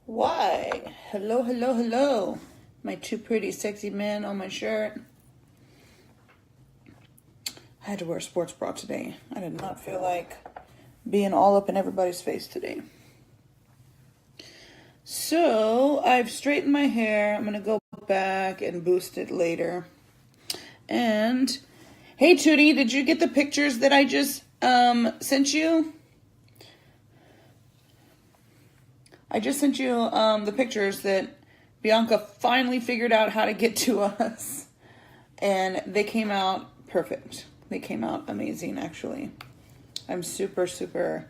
Why? Hello, hello, hello. My too pretty, sexy man on my shirt. I had to wear a sports bra today. I did not feel like being all up in everybody's face today. So, I've straightened my hair. I'm going to go back and boost it later. And, hey Tootie, did you get the pictures that I just sent you? I just sent you the pictures that Bianca finally figured out how to get to us. And they came out perfect. They came out amazing, actually. I'm super, super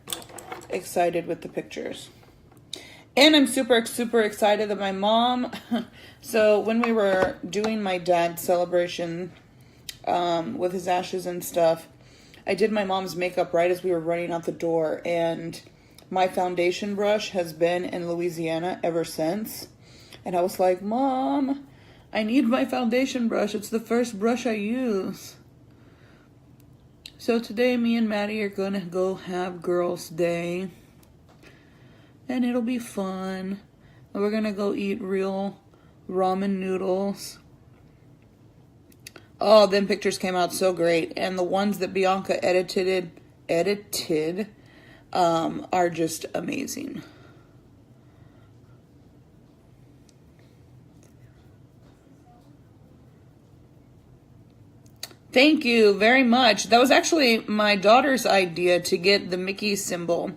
excited with the pictures. And I'm super, super excited that my mom... So when we were doing my dad's celebration with his ashes and stuff, I did my mom's makeup right as we were running out the door. And my foundation brush has been in Louisiana ever since. And I was like, Mom, I need my foundation brush. It's the first brush I use. So today me and Maddie are going to go have girls' day. And it'll be fun. And we're going to go eat real ramen noodles. Oh, them pictures came out so great. And the ones that Bianca edited are just amazing. Thank you very much. That was actually my daughter's idea to get the Mickey symbol,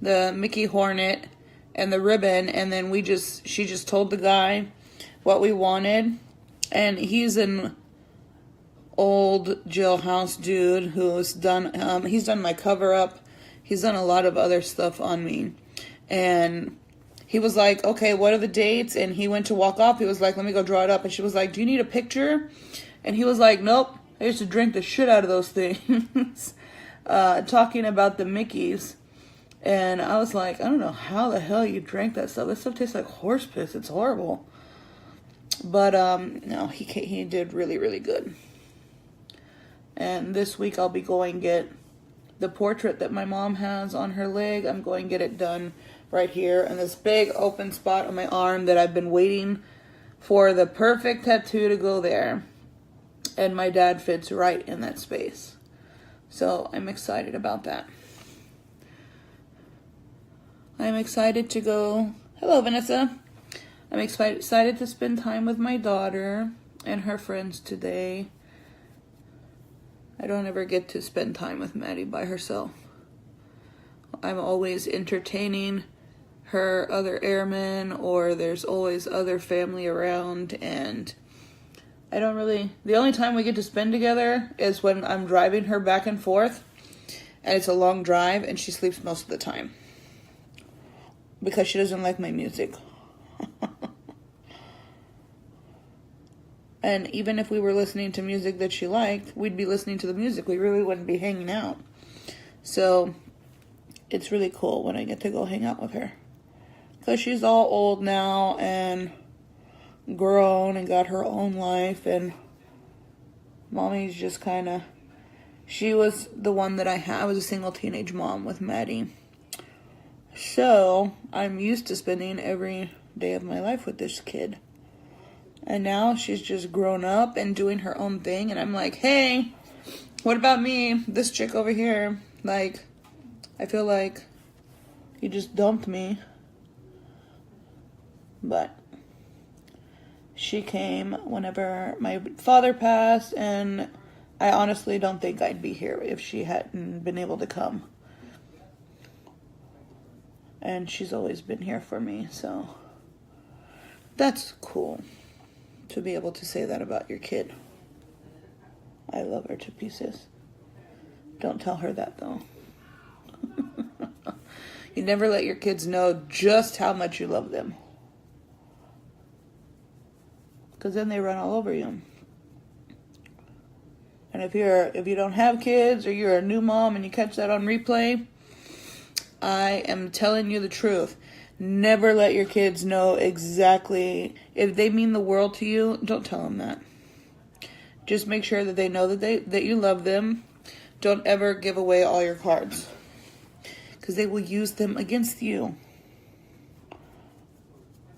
the Mickey Hornet and the ribbon, and then she just told the guy what we wanted, and he's an old jailhouse dude who's done he's done my cover up. He's done a lot of other stuff on me. And he was like, okay, what are the dates? And he went to walk off. He was like, let me go draw it up. And she was like, do you need a picture? And he was like, nope. I used to drink the shit out of those things. Talking about the Mickeys. And I was like, I don't know how the hell you drank that stuff. This stuff tastes like horse piss. It's horrible. But no, he did really, really good. And this week I'll be going get the portrait that my mom has on her leg. I'm going to get it done right here in this big open spot on my arm that I've been waiting for the perfect tattoo to go there. And my dad fits right in that space. So I'm excited about that. I'm excited to go. Hello, Vanessa. I'm excited to spend time with my daughter and her friends today. I don't ever get to spend time with Maddie by herself. I'm always entertaining her other airmen, or there's always other family around, and I don't really... The only time we get to spend together is when I'm driving her back and forth, and it's a long drive, and she sleeps most of the time. Because she doesn't like my music. And even if we were listening to music that she liked, we'd be listening to the music. We really wouldn't be hanging out. So, it's really cool when I get to go hang out with her. Because she's all old now and grown and got her own life. And Mommy's just kind of... She was the one that I was a single teenage mom with Maddie. So, I'm used to spending every day of my life with this kid. And now she's just grown up and doing her own thing. And I'm like, hey, what about me? This chick over here. Like, I feel like you just dumped me. But she came whenever my father passed. And I honestly don't think I'd be here if she hadn't been able to come. And she's always been here for me. So that's cool. To be able to say that about your kid. I love her to pieces. Don't tell her that, though. You never let your kids know just how much you love them. Because then they run all over you. And if you don't have kids, or you're a new mom and you catch that on replay, I am telling you the truth. Never let your kids know exactly. If they mean the world to you, don't tell them that. Just make sure that they know that you love them. Don't ever give away all your cards. Because they will use them against you.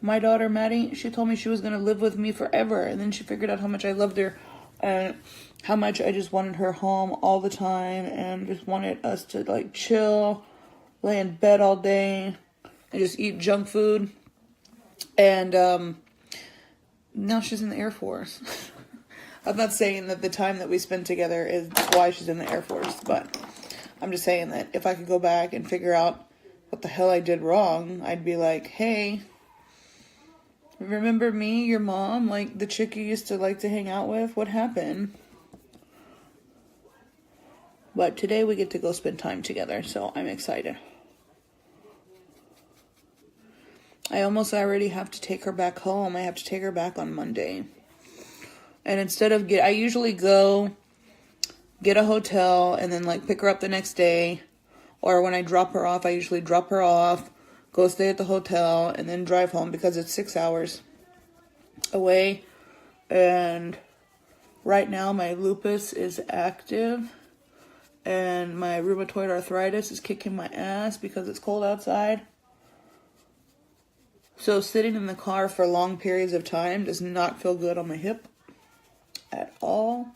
My daughter, Maddie, she told me she was going to live with me forever. And then she figured out how much I loved her and how much I just wanted her home all the time and just wanted us to like chill, lay in bed all day, and just eat junk food. And now she's in the Air Force. I'm not saying that the time that we spend together is why she's in the Air Force, but I'm just saying that if I could go back and figure out what the hell I did wrong, I'd be like, hey, remember me, your mom, like the chick you used to like to hang out with? What happened? But today we get to go spend time together, so I'm excited. I almost already have to take her back home. I have to take her back on Monday. And instead of I usually go get a hotel and then like pick her up the next day. Or when I drop her off, I usually drop her off, go stay at the hotel, and then drive home because it's 6 hours away. And right now my lupus is active and my rheumatoid arthritis is kicking my ass because it's cold outside. So sitting in the car for long periods of time does not feel good on my hip at all.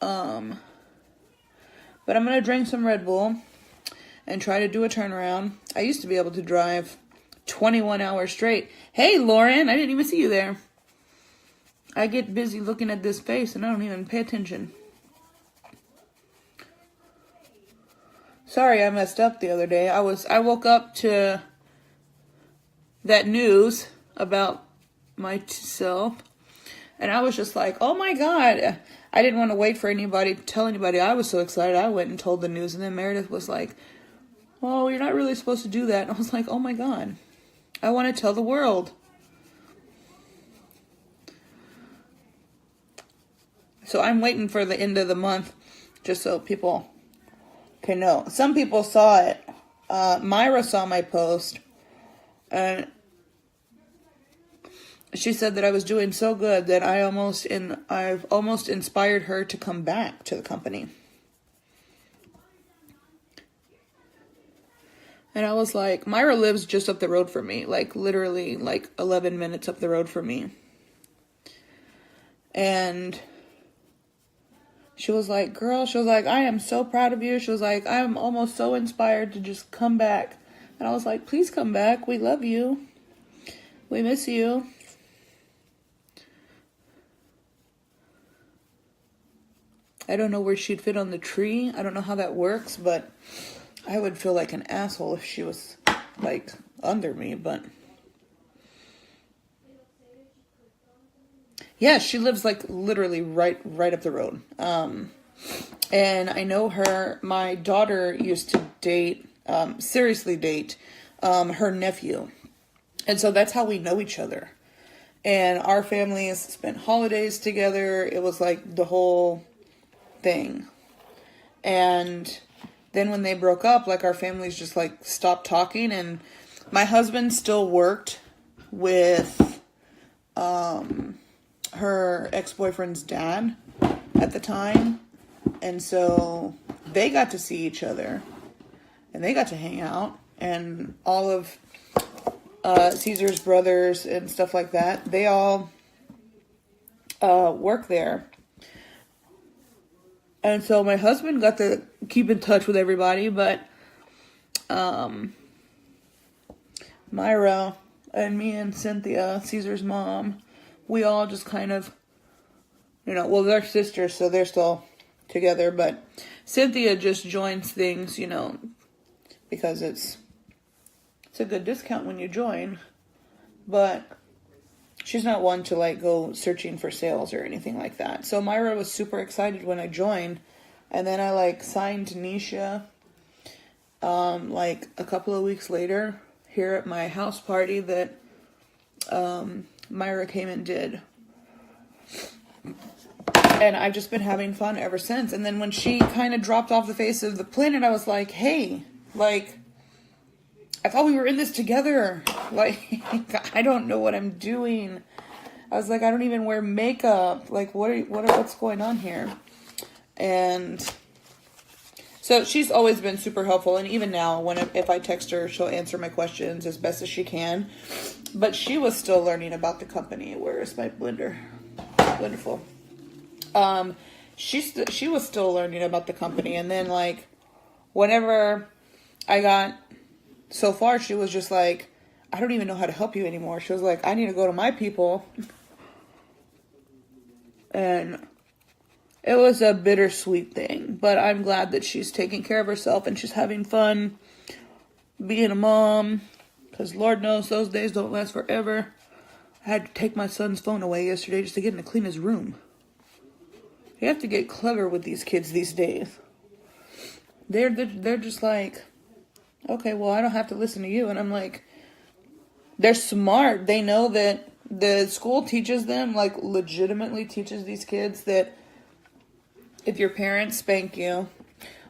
But I'm going to drink some Red Bull and try to do a turnaround. I used to be able to drive 21 hours straight. Hey, Lauren, I didn't even see you there. I get busy looking at this face and I don't even pay attention. Sorry, I messed up the other day. I woke up to that news about myself and I was just like, oh my God. I didn't want to wait for anybody to tell anybody. I was so excited. I went and told the news. And then Meredith was like, oh, you're not really supposed to do that. And I was like, oh my God. I want to tell the world. So I'm waiting for the end of the month just so people can know. Some people saw it. Myra saw my post. And she said that I was doing so good that I've almost inspired her to come back to the company. And I was like, Myra lives just up the road from me, like literally like 11 minutes up the road from me. And she was like, girl, she was like, I am so proud of you. She was like, I'm almost so inspired to just come back. And I was like, please come back. We love you. We miss you. I don't know where she'd fit on the tree. I don't know how that works, but I would feel like an asshole if she was like under me, but yeah, she lives like literally right up the road. And I know her, my daughter used to date, seriously date, her nephew. And so that's how we know each other. And our families spent holidays together. It was like the whole thing. And then when they broke up, like our families just like stopped talking, and my husband still worked with her ex-boyfriend's dad at the time, and so they got to see each other and they got to hang out, and all of Caesar's brothers and stuff like that, they all work there. And so my husband got to keep in touch with everybody, but Myra and me and Cynthia, Caesar's mom, we all just kind of, well, they're sisters, so they're still together, but Cynthia just joins things, because it's a good discount when you join, but she's not one to like go searching for sales or anything like that. So Myra was super excited when I joined, and then I like signed Nisha like a couple of weeks later here at my house party that Myra came and did. And I've just been having fun ever since. And then when she kind of dropped off the face of the planet, I was like, hey, like, I thought we were in this together. Like, I don't know what I'm doing. I was like, I don't even wear makeup. Like, what's going on here? And So she's always been super helpful, and even now, if I text her, she'll answer my questions as best as she can. But she was still learning about the company. Where is my blender? Wonderful. She was still learning about the company, and then like whenever I got so far, she was just like, I don't even know how to help you anymore. She was like, I need to go to my people. And it was a bittersweet thing, but I'm glad that she's taking care of herself and she's having fun being a mom, because Lord knows those days don't last forever. I had to take my son's phone away yesterday just to get him to clean his room. You have to get clever with these kids these days. They're just like, okay, well, I don't have to listen to you. And I'm like, they're smart. They know that the school teaches them, like legitimately teaches these kids that if your parents spank you,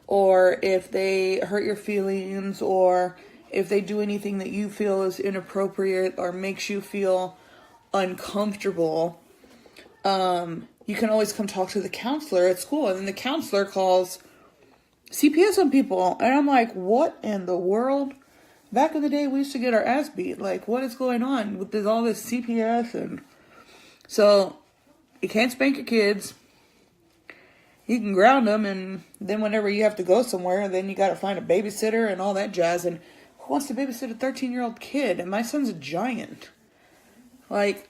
or if they hurt your feelings, or if they do anything that you feel is inappropriate or makes you feel uncomfortable, you can always come talk to the counselor at school. And then the counselor calls CPS on people. And I'm like, what in the world? Back in the day, we used to get our ass beat. Like, what is going on with all this CPS? And so you can't spank your kids. You can ground them, and then whenever you have to go somewhere, then you got to find a babysitter and all that jazz. And who wants to babysit a 13-year-old kid? And my son's a giant. Like,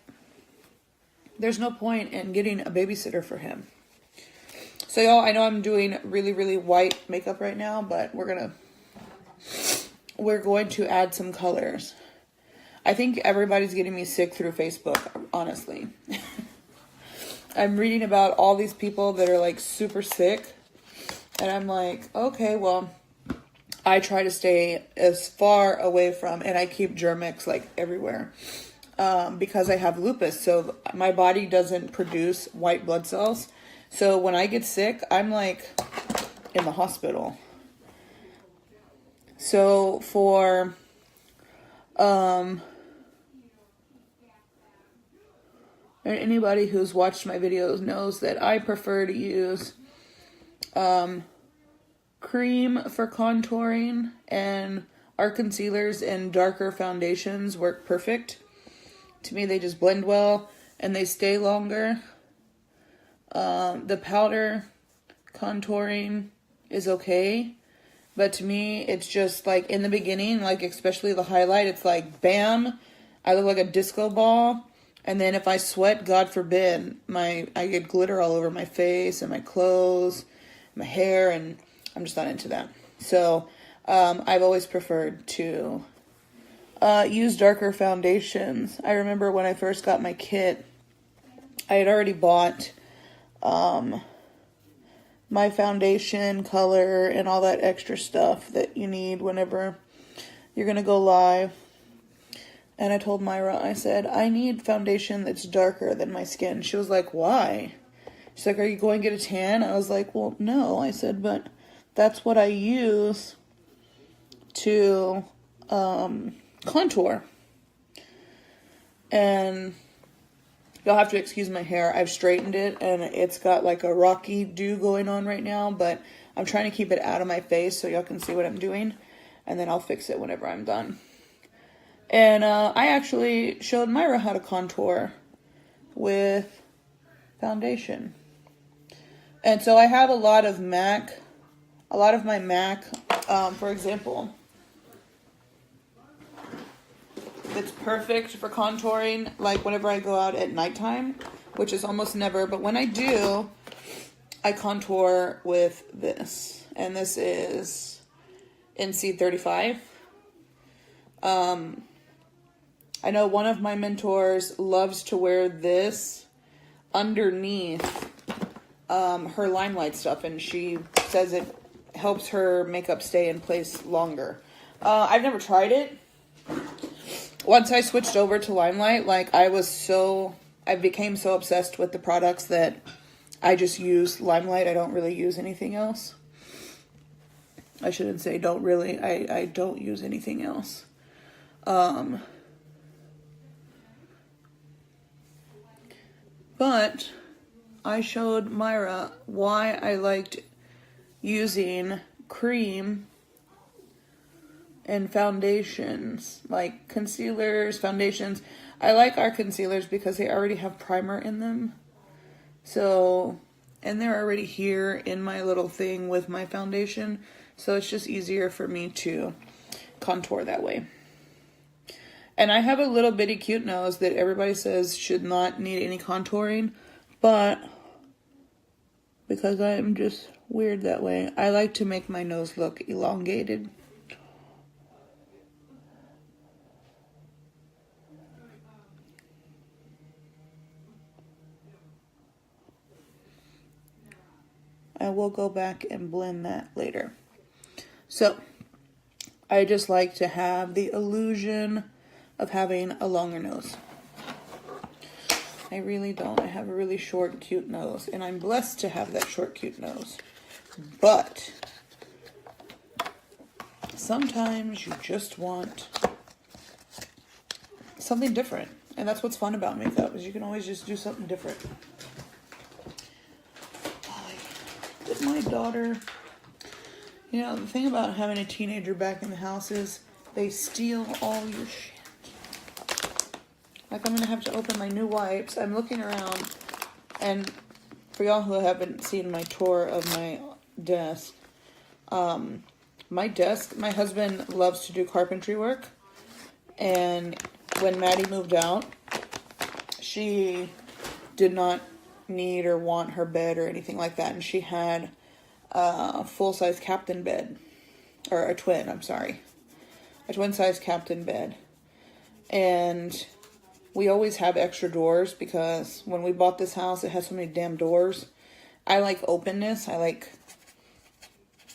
there's no point in getting a babysitter for him. So y'all, I know I'm doing really, really white makeup right now, but we're going to add some colors. I think everybody's getting me sick through Facebook, honestly. I'm reading about all these people that are like super sick. And I'm like, okay, well, I try to stay as far away from, and I keep Germ-X like everywhere. Because I have lupus. So my body doesn't produce white blood cells. So when I get sick, I'm like in the hospital. So for anybody who's watched my videos knows that I prefer to use cream for contouring, and our concealers and darker foundations work perfect. To me, they just blend well and they stay longer. The powder contouring is okay. But to me, it's just like in the beginning, like especially the highlight, it's like bam, I look like a disco ball. And then if I sweat, God forbid, I get glitter all over my face and my clothes, my hair, and I'm just not into that. So I've always preferred to use darker foundations. I remember when I first got my kit, I had already bought my foundation color and all that extra stuff that you need whenever you're going to go live. And I told Myra, I said, I need foundation that's darker than my skin. She was like, why? She's like, are you going to get a tan? I was like, well, no. I said, but that's what I use to contour. And you'll have to excuse my hair. I've straightened it, and it's got like a rocky do going on right now, but I'm trying to keep it out of my face so y'all can see what I'm doing, and then I'll fix it whenever I'm done. And I actually showed Myra how to contour with foundation. And so I have a lot of my MAC, for example, it's perfect for contouring, like whenever I go out at nighttime, which is almost never, but when I do, I contour with this. And this is NC35. I know one of my mentors loves to wear this underneath her Limelight stuff, and she says it helps her makeup stay in place longer. I've never tried it. Once I switched over to Limelight, like I became so obsessed with the products that I just use Limelight. I don't really use anything else. I shouldn't say don't really. I don't use anything else. But I showed Myra why I liked using cream and foundations, like concealers, foundations. I like our concealers because they already have primer in them. So, and they're already here in my little thing with my foundation. So it's just easier for me to contour that way. And I have a little bitty cute nose that everybody says should not need any contouring. But because I am just weird that way, I like to make my nose look elongated. I will go back and blend that later. So, I just like to have the illusion of having a longer nose. I really don't. I have a really short, cute nose, and I'm blessed to have that short, cute nose. But sometimes you just want something different, and that's what's fun about makeup, is you can always just do something different. Did my daughter... You know, the thing about having a teenager back in the house is they steal all your shit. Like, I'm going to have to open my new wipes. I'm looking around, and for y'all who haven't seen my tour of my desk, my husband loves to do carpentry work, and when Maddie moved out, she did not need or want her bed or anything like that, and she had a full-size captain bed, or a twin-size captain bed, and we always have extra doors because when we bought this house, it has so many damn doors. I like openness. I like,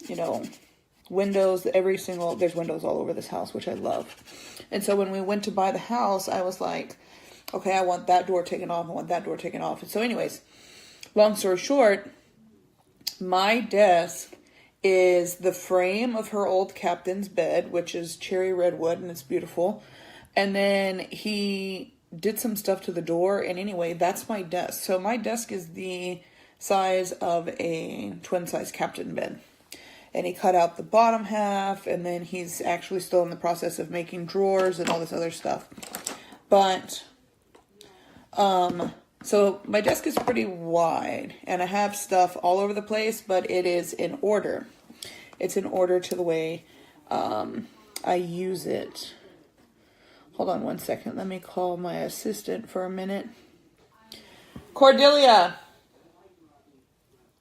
you know, windows. There's windows all over this house, which I love. And so when we went to buy the house, I was like, okay, I want that door taken off. I want that door taken off. And so anyways, long story short, my desk is the frame of her old captain's bed, which is cherry red wood, and it's beautiful. And then he did some stuff to the door, and anyway, that's my desk. So my desk is the size of a twin-size captain bed. And he cut out the bottom half, and then he's actually still in the process of making drawers and all this other stuff. But, so my desk is pretty wide, and I have stuff all over the place, but it is in order. It's in order to the way I use it. Hold on one second. Let me call my assistant for a minute. Cordelia!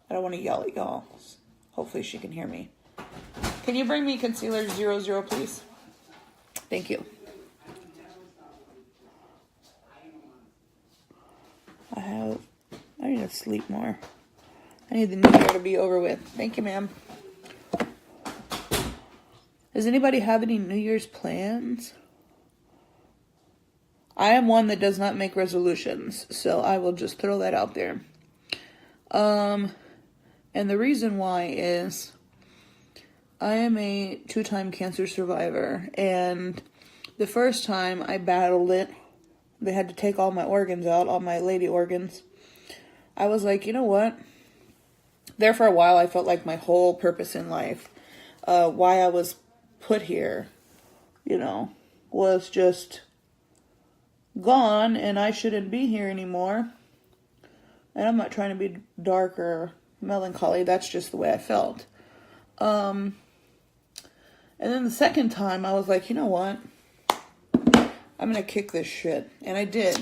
I don't want to yell at y'all. Hopefully she can hear me. Can you bring me concealer 00, please? Thank you. I need to sleep more. I need the new year to be over with. Thank you, ma'am. Does anybody have any New Year's plans? I am one that does not make resolutions, so I will just throw that out there. And the reason why is I am a 2-time cancer survivor, and the first time I battled it, they had to take all my organs out, all my lady organs. I was like, you know what? There for a while, I felt like my whole purpose in life, why I was put here, you know, was just gone, and I shouldn't be here anymore. And I'm not trying to be dark or melancholy. That's just the way I felt. And then the second time, I was like, you know what? I'm going to kick this shit. And I did.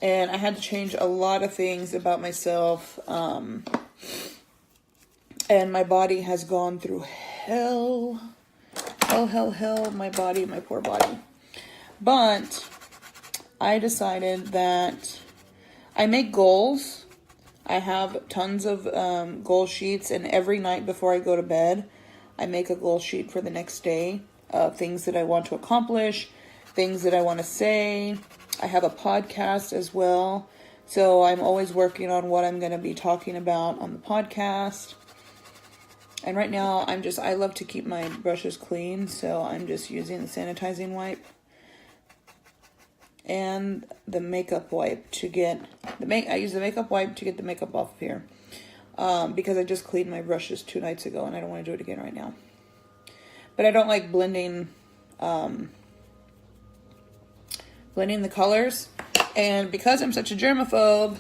And I had to change a lot of things about myself. And my body has gone through hell. Hell, my body, my poor body. But I decided that I make goals. I have tons of goal sheets, and every night before I go to bed, I make a goal sheet for the next day of things that I want to accomplish, things that I want to say. I have a podcast as well, so I'm always working on what I'm going to be talking about on the podcast. And right now, I love to keep my brushes clean, so I'm just using the sanitizing wipe and the makeup wipe to get I use the makeup wipe to get the makeup off of here. because I just cleaned my brushes 2 nights ago and I don't want to do it again right now. But I don't like blending the colors. And because I'm such a germaphobe,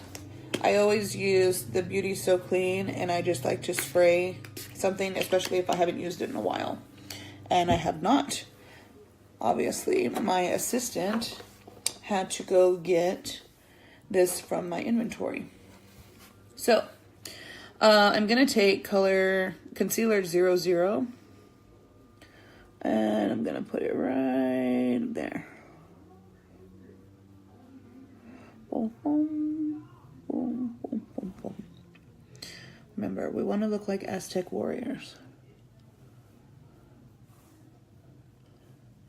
I always use the Beauty So Clean, and I just like to spray something, especially if I haven't used it in a while. And I have not. Obviously, my assistant had to go get this from my inventory. So, I'm going to take color Concealer 00, and I'm going to put it right there. Boom, boom, boom, boom, boom, boom. Remember, we want to look like Aztec warriors.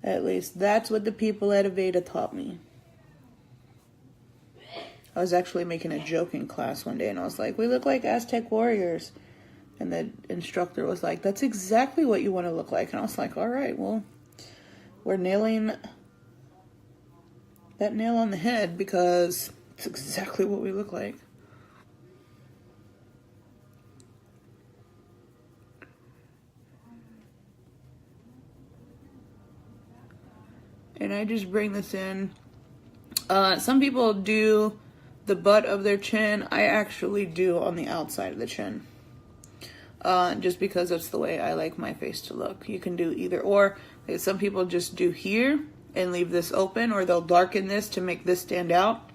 At least that's what the people at Aveda taught me. I was actually making a joke in class one day, and I was like, we look like Aztec warriors. And the instructor was like, that's exactly what you want to look like. And I was like, all right, well, we're nailing that nail on the head, because it's exactly what we look like. And I just bring this in. Some people do the butt of their chin. I actually do on the outside of the chin. Just because that's the way I like my face to look. You can do either or. Like, some people just do here and leave this open, or they'll darken this to make this stand out.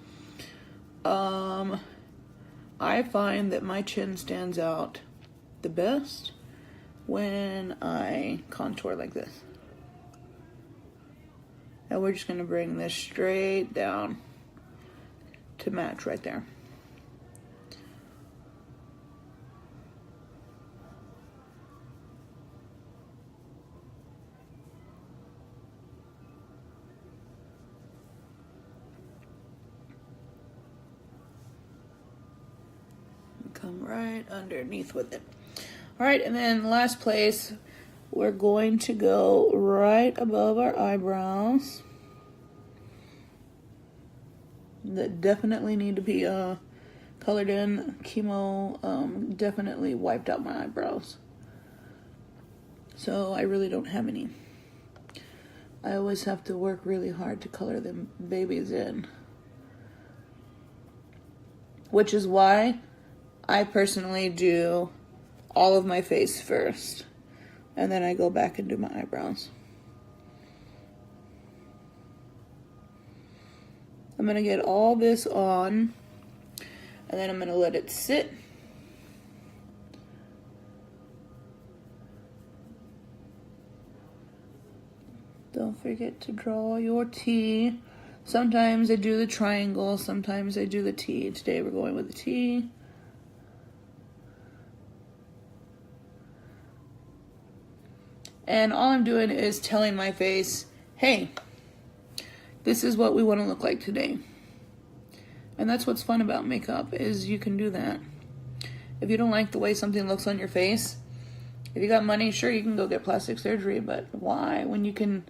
I find that my chin stands out the best when I contour like this. And we're just going to bring this straight down to match right there. Come right underneath with it. All right, and then last place, we're going to go right above our eyebrows. That definitely need to be colored in. Chemo definitely wiped out my eyebrows. So I really don't have any. I always have to work really hard to color them babies in. Which is why I personally do all of my face first, and then I go back and do my eyebrows. I'm going to get all this on, and then I'm going to let it sit. Don't forget to draw your T. Sometimes I do the triangle, sometimes I do the T. Today we're going with the T. And all I'm doing is telling my face, hey, this is what we want to look like today. And that's what's fun about makeup, is you can do that. If you don't like the way something looks on your face, if you got money, sure, you can go get plastic surgery, but why? When you can,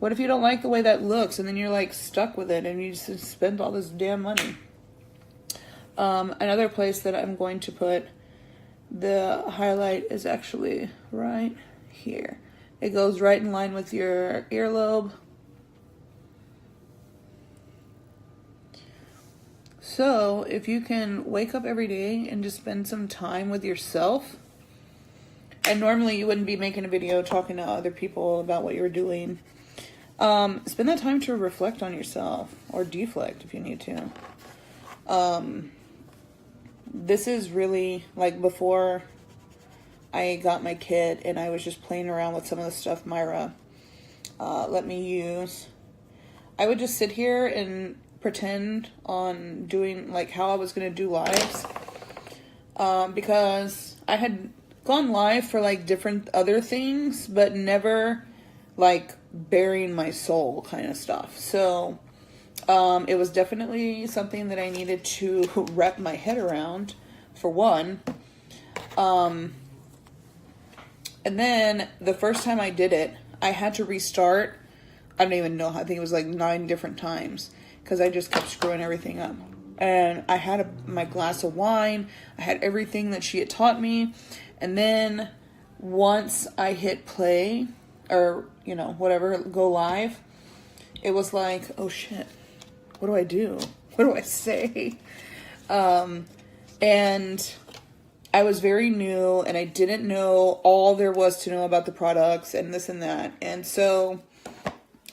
what if you don't like the way that looks, and then you're like stuck with it and you just spend all this damn money? Another place that I'm going to put the highlight is actually right here. It goes right in line with your earlobe. So if you can wake up every day and just spend some time with yourself, and normally you wouldn't be making a video talking to other people about what you're doing, spend that time to reflect on yourself, or deflect if you need to. This is really like before I got my kit, and I was just playing around with some of the stuff Myra let me use. I would just sit here and pretend on doing like how I was going to do lives, because I had gone live for like different other things, but never like burying my soul kind of stuff. So it was definitely something that I needed to wrap my head around, for one. And then the first time I did it, I had to restart. I don't even know. I think it was like 9 different times, because I just kept screwing everything up. And I had my glass of wine. I had everything that she had taught me. And then once I hit play, or, whatever, go live, it was like, oh shit, what do I do? What do I say? And I was very new, and I didn't know all there was to know about the products and this and that. And so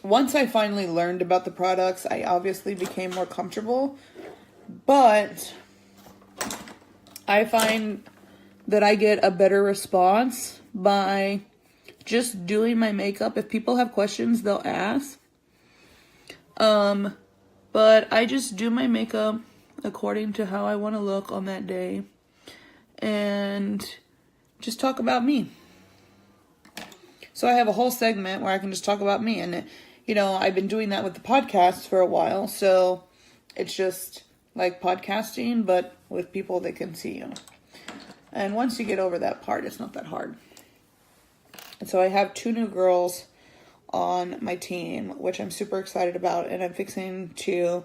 once I finally learned about the products, I obviously became more comfortable. But I find that I get a better response by just doing my makeup. If people have questions, they'll ask. But I just do my makeup according to how I want to look on that day. And just talk about me. So I have a whole segment where I can just talk about me. And, I've been doing that with the podcast for a while. So it's just like podcasting, but with people that can see you. And once you get over that part, it's not that hard. And so I have 2 new girls on my team, which I'm super excited about. And I'm fixing to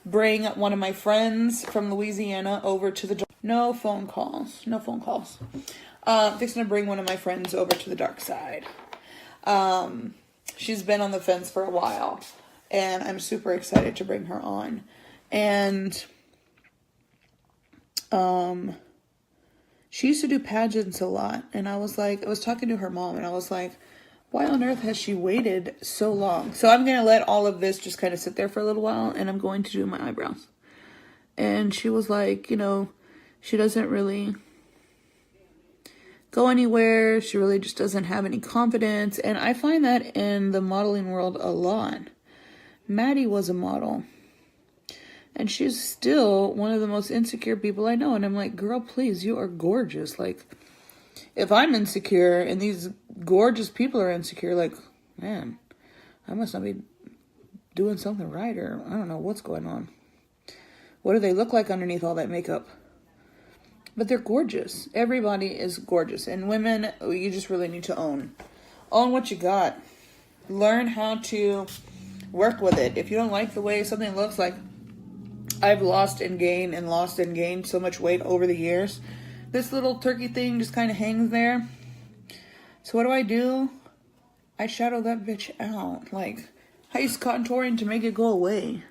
bring one of my friends from Louisiana over to the... No phone calls. Fixing to bring one of my friends over to the dark side. She's been on the fence for a while. And I'm super excited to bring her on. And she used to do pageants a lot. And I was talking to her mom, and I was like, why on earth has she waited so long? So I'm going to let all of this just kind of sit there for a little while, and I'm going to do my eyebrows. And she was like, she doesn't really go anywhere. She really just doesn't have any confidence. And I find that in the modeling world a lot. Maddie was a model. And she's still one of the most insecure people I know. And I'm like, girl, please, you are gorgeous. Like, if I'm insecure and these gorgeous people are insecure, like, man, I must not be doing something right, or I don't know what's going on. What do they look like underneath all that makeup? But they're gorgeous. Everybody is gorgeous. And women, you just really need to own what you got. Learn how to work with it. If you don't like the way something looks, like I've lost and gained so much weight over the years. This little turkey thing just kind of hangs there. So what do? I shadow that bitch out. Like, I use contouring to make it go away.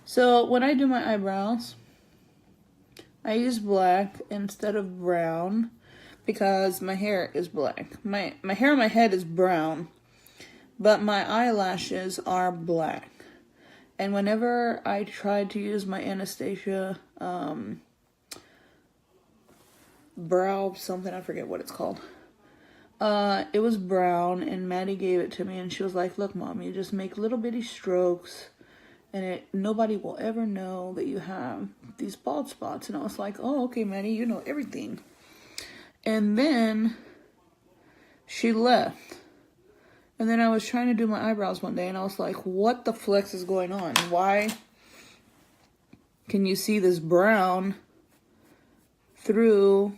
So when I do my eyebrows, I use black instead of brown because my hair is black. My hair on my head is brown, but my eyelashes are black. And whenever I tried to use my Anastasia brow something, I forget what it's called. It was brown, and Maddie gave it to me, and she was like, look, Mom, you just make little bitty strokes, and nobody will ever know that you have these bald spots. And I was like, oh, okay, Maddie, you know everything. And then she left. And then I was trying to do my eyebrows one day, and I was like, what the flex is going on? Why can you see this brown through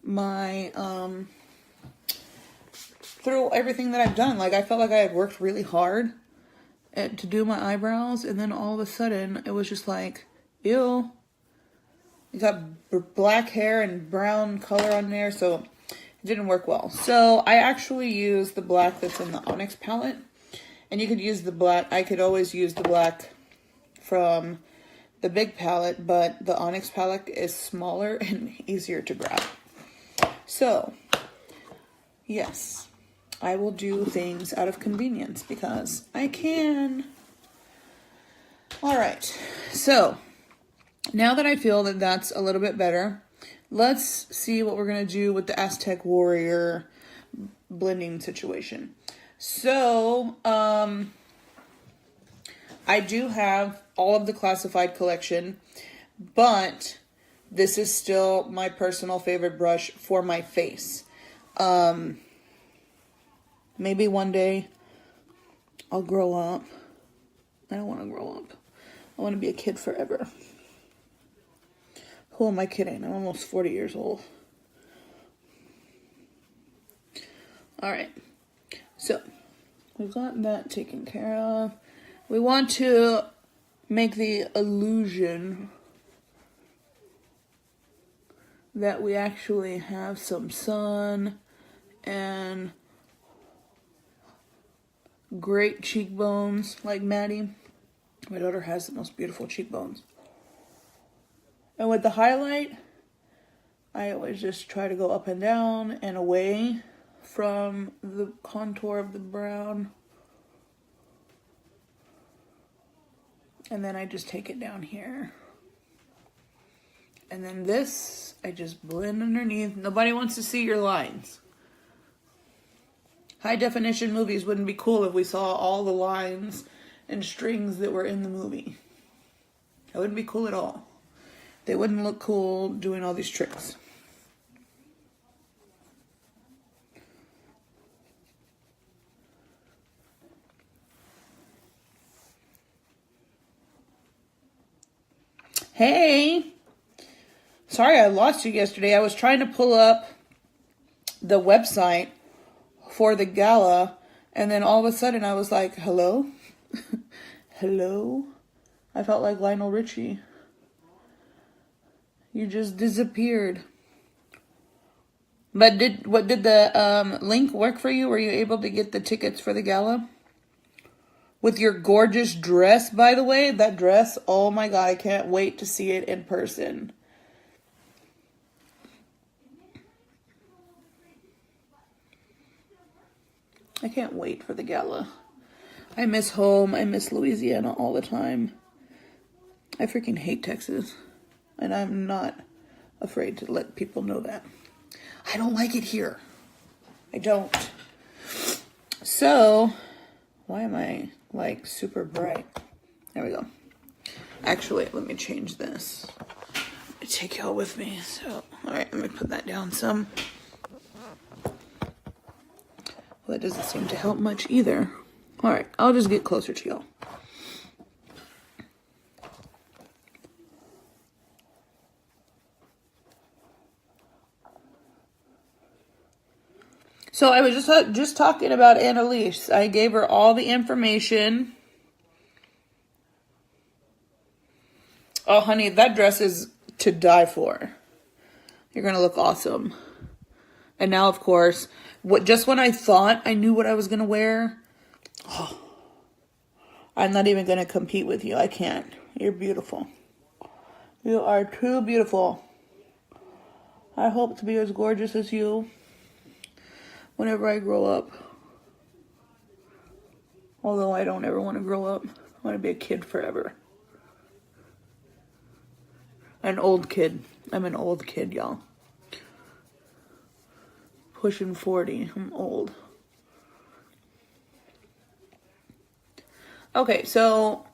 my, through everything that I've done? Like, I felt like I had worked really hard to do my eyebrows, and then all of a sudden, it was just like, ew. You got black hair and brown color on there, so it didn't work well. So I actually used the black that's in the Onyx palette. And you could use the black. I could always use the black from the big palette, but the Onyx palette is smaller and easier to grab. So, yes, I will do things out of convenience because I can. All right, so now that I feel that that's a little bit better, let's see what we're going to do with the Aztec Warrior blending situation. So, I do have all of the classified collection, but this is still my personal favorite brush for my face. Maybe one day I'll grow up. I don't want to grow up. I want to be a kid forever. Who am I kidding? I'm almost 40 years old. All right. So we've got that taken care of. We want to make the illusion that we actually have some sun and great cheekbones like Maddie. My daughter has the most beautiful cheekbones. And with the highlight, I always just try to go up and down and away from the contour of the brown. And then I just take it down here. And then this, I just blend underneath. Nobody wants to see your lines. High definition movies wouldn't be cool if we saw all the lines and strings that were in the movie. That wouldn't be cool at all. They wouldn't look cool doing all these tricks. Hey! Sorry I lost you yesterday. I was trying to pull up the website for the gala, and then all of a sudden I was like, hello? Hello? I felt like Lionel Richie. You just disappeared. But did the link work for you? Were you able to get the tickets for the gala? With your gorgeous dress, by the way. That dress, oh my God, I can't wait to see it in person. I can't wait for the gala. I miss home. I miss Louisiana all the time. I freaking hate Texas. And I'm not afraid to let people know that. I don't like it here. I don't. So, why am I like super bright? There we go. Actually, let me change this. Let me take y'all with me. So, all right, let me put that down some. Well, that doesn't seem to help much either. All right, I'll just get closer to y'all. So I was just talking about Annalise. I gave her all the information. Oh, honey, that dress is to die for. You're going to look awesome. And now, of course, just when I thought I knew what I was going to wear, I'm not even going to compete with you. I can't. You're beautiful. You are too beautiful. I hope to be as gorgeous as you whenever I grow up. Although I don't ever want to grow up. I want to be a kid forever. An old kid. I'm an old kid, y'all. Pushing 40. I'm old. Okay, so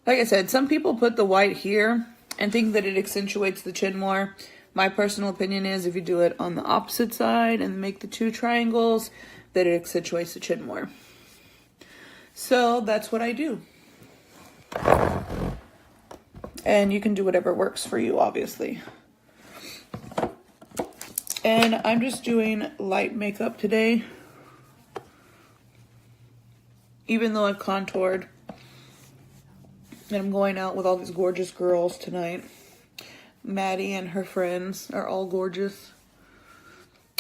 like I said, some people put the white here and think that it accentuates the chin more. My personal opinion is if you do it on the opposite side and make the two triangles, that it accentuates the chin more. So that's what I do. And you can do whatever works for you, obviously. And I'm just doing light makeup today. Even though I've contoured. And I'm going out with all these gorgeous girls tonight. Maddie and her friends are all gorgeous.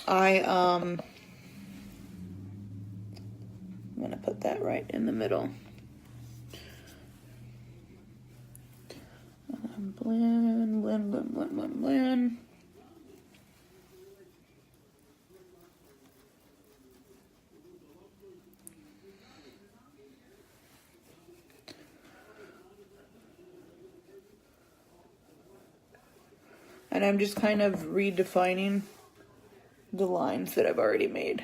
I'm gonna put that right in the middle. Blend, blend, blend, blend, blend, blend. And I'm just kind of redefining the lines that I've already made.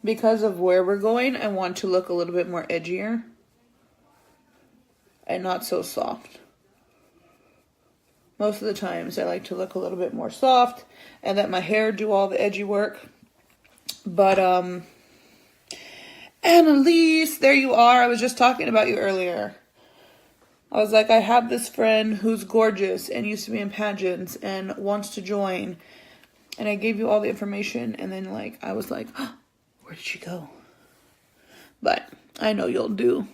Because of where we're going, I want to look a little bit more edgier. And not so soft. Most of the times I like to look a little bit more soft and let my hair do all the edgy work. But, Annalise, there you are. I was just talking about you earlier. I was like, I have this friend who's gorgeous and used to be in pageants and wants to join. And I gave you all the information, and then like I was like, oh, where did she go? But I know you'll do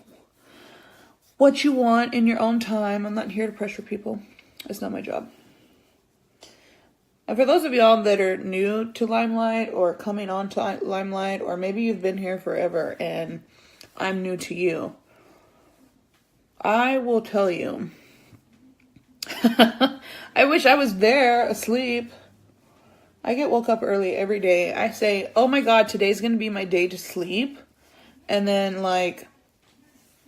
what you want in your own time. I'm not here to pressure people. It's not my job. And for those of y'all that are new to Limelight or coming on to Limelight, or maybe you've been here forever and I'm new to you, I will tell you, I wish I was there asleep. I get woke up early every day. I say, oh my God, today's going to be my day to sleep. And then like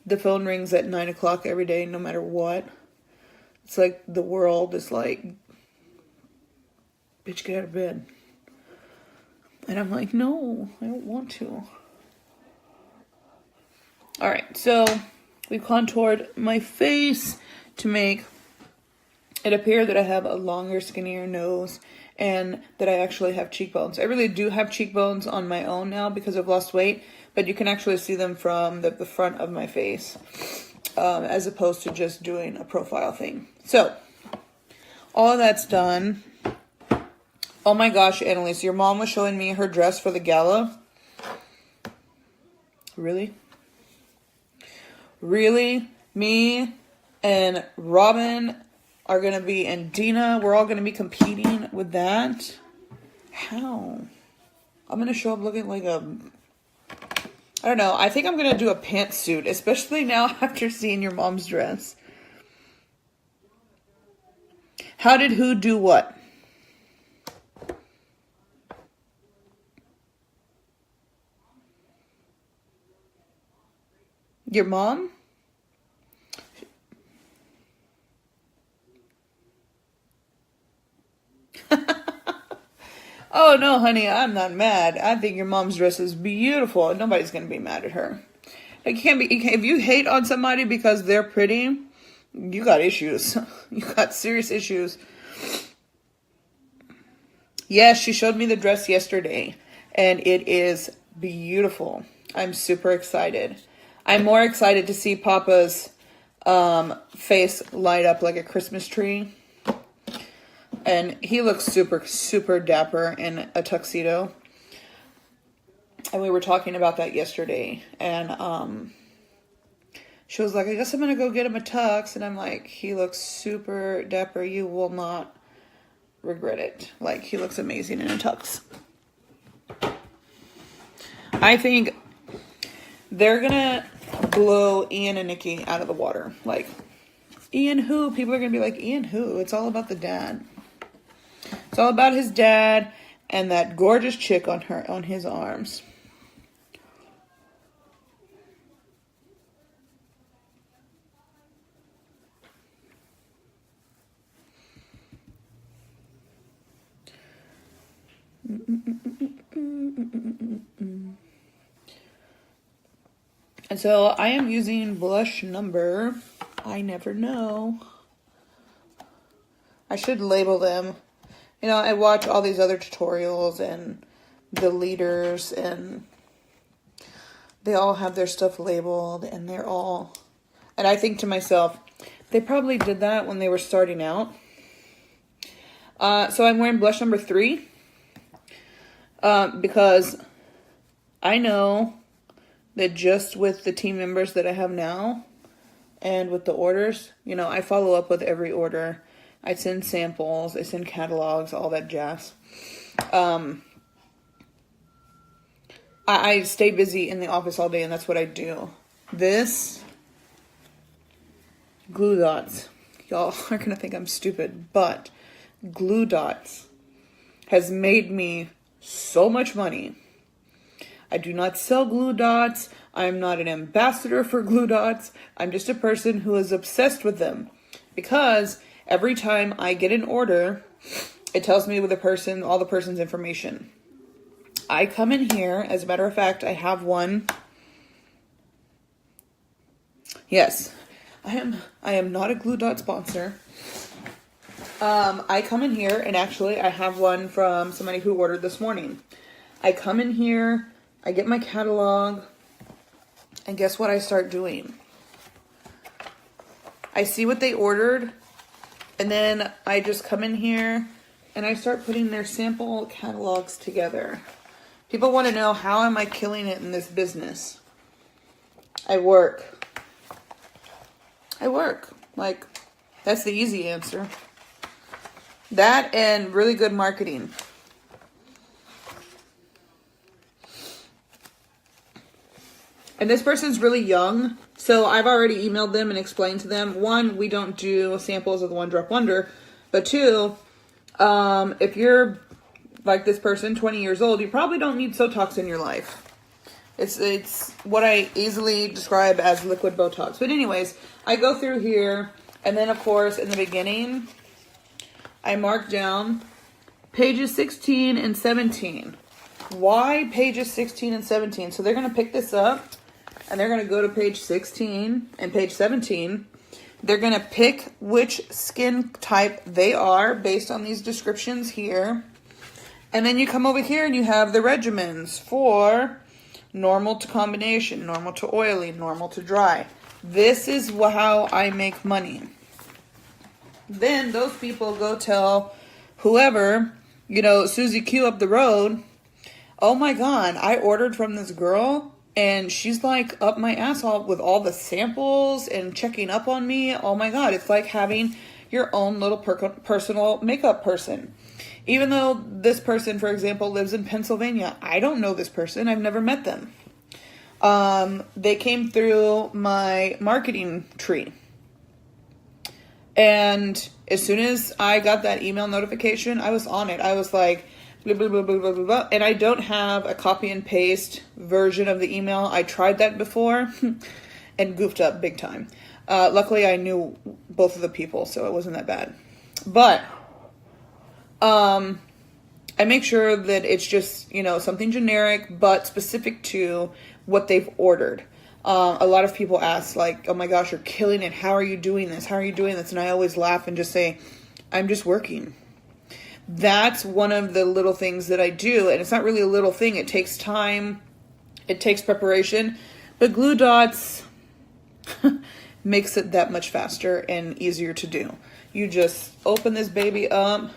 the phone rings at 9 o'clock every day, no matter what. It's like the world is like, bitch, get out of bed. And I'm like, no, I don't want to. All right, so we contoured my face to make it appear that I have a longer, skinnier nose and that I actually have cheekbones. I really do have cheekbones on my own now because I've lost weight, but you can actually see them from the front of my face as opposed to just doing a profile thing. So all of that's done. Oh my gosh, Annalise, your mom was showing me her dress for the gala. Really? Really? Me and Robin are going to be, and Dina, we're all going to be competing with that? How? I'm going to show up looking like a, I don't know. I think I'm going to do a pantsuit, especially now after seeing your mom's dress. How did who do what? Your mom? Oh no, honey, I'm not mad. I think your mom's dress is beautiful. Nobody's gonna be mad at her. It can't be. If you hate on somebody because they're pretty, you got issues. You got serious issues. Yes, she showed me the dress yesterday, and it is beautiful. I'm super excited. I'm more excited to see Papa's face light up like a Christmas tree. And he looks super, super dapper in a tuxedo. And we were talking about that yesterday. And she was like, I guess I'm going to go get him a tux. And I'm like, he looks super dapper. You will not regret it. Like, he looks amazing in a tux. I think they're going to blow Ian and Nikki out of the water. Like, Ian who? People are going to be like, Ian who? It's all about the dad. It's all about his dad and that gorgeous chick on his arms. And so I am using blush number, I never know. I should label them. You know, I watch all these other tutorials and the leaders, and they all have their stuff labeled, and they're all, and I think to myself, they probably did that when they were starting out. So I'm wearing blush number 3 because I know that just with the team members that I have now and with the orders, you know, I follow up with every order. I send samples, I send catalogs, all that jazz. I stay busy in the office all day, and that's what I do. This glue dots, y'all are gonna think I'm stupid, but glue dots has made me so much money. I do not sell glue dots. I'm not an ambassador for glue dots. I'm just a person who is obsessed with them because every time I get an order, it tells me with the person, all the person's information. I come in here, as a matter of fact, I have one. Yes, I am not a glue dot sponsor. I come in here, and actually I have one from somebody who ordered this morning. I come in here, I get my catalog, and guess what I start doing? I see what they ordered, and then I just come in here and I start putting their sample catalogs together. People want to know, how am I killing it in this business? I work. Like, that's the easy answer. That and really good marketing. And this person's really young, so I've already emailed them and explained to them, one, we don't do samples of the One Drop Wonder, but two, if you're like this person, 20 years old, you probably don't need Sotox in your life. It's what I easily describe as liquid Botox. But anyways, I go through here, and then of course in the beginning, I mark down pages 16 and 17. Why pages 16 and 17? So they're going to pick this up, and they're going to go to page 16 and page 17. They're going to pick which skin type they are based on these descriptions here. And then you come over here and you have the regimens for normal to combination, normal to oily, normal to dry. This is how I make money. Then those people go tell whoever, Susie Q up the road, oh my God, I ordered from this girl and she's like up my ass all with all the samples and checking up on me. Oh my God, it's like having your own little personal makeup person. Even though this person, for example, lives in Pennsylvania, I don't know this person. I've never met them. They came through my marketing tree. And as soon as I got that email notification, I was on it. I was like, blah, blah, blah, blah, blah, blah, blah. And I don't have a copy and paste version of the email. I tried that before and goofed up big time. Luckily, I knew both of the people, so it wasn't that bad. But I make sure that it's just, something generic, but specific to what they've ordered. A lot of people ask, like, oh my gosh, you're killing it. How are you doing this? How are you doing this? And I always laugh and just say, I'm just working. That's one of the little things that I do. And it's not really a little thing. It takes time. It takes preparation. But glue dots makes it that much faster and easier to do. You just open this baby up.